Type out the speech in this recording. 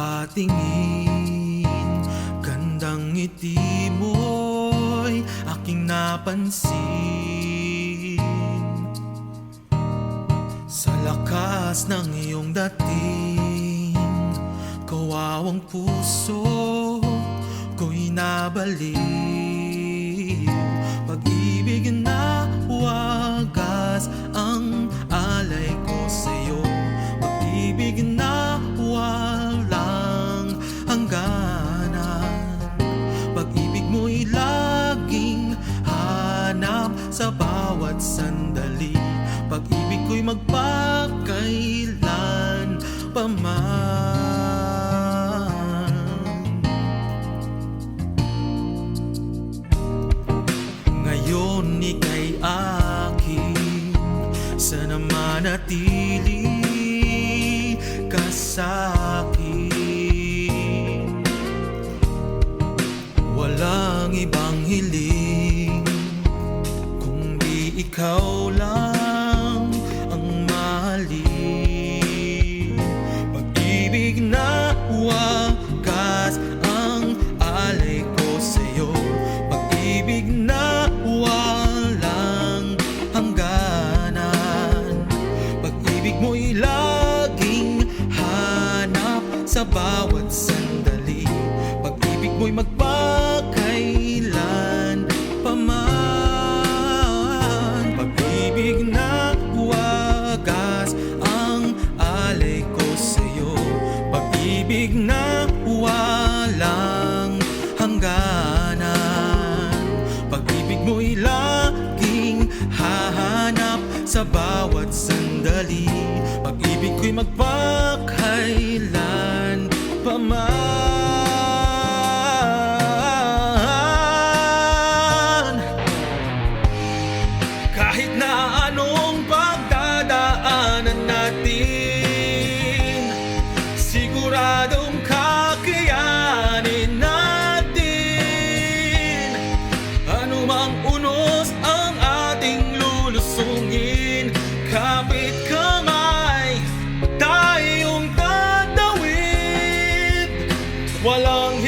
patingin, gandang ngiti mo'y aking napansin. Sa lakas ng iyong dating, kawawang puso ko'y nabaliw. Pag-ibig na wagas ang alay ko sa'yo, pag-ibig na walang hangganan. Pag-ibig mo'y laging hanap sa bawat sandali, pag-ibig ko'y magpakailan pa man. Ngayon ika'y akin, sana manatili ka sa'kin. Walang ibang hiling kung di ikaw lang ang mahalin. Pag-ibig na wagas ang alay ko sa'yo, pag-ibig na walang hangganan. Pag-ibig mo'y laging hanap sa bawat sandali, pag-ibig mo'y magpakailan pa man. Pag-ibig na wagas ang alay ko sa'yo, pag-ibig na walang hangganan. Pag-ibig mo'y laging hahanap sa bawat sandali, pag-ibig ko'y magpakailan pa man. Kahit na anong pagdadaanan natin, siguradong kakayanin natin. Anumang unos ang ating lulusungin, kapit kamay tayong tatawid. Walang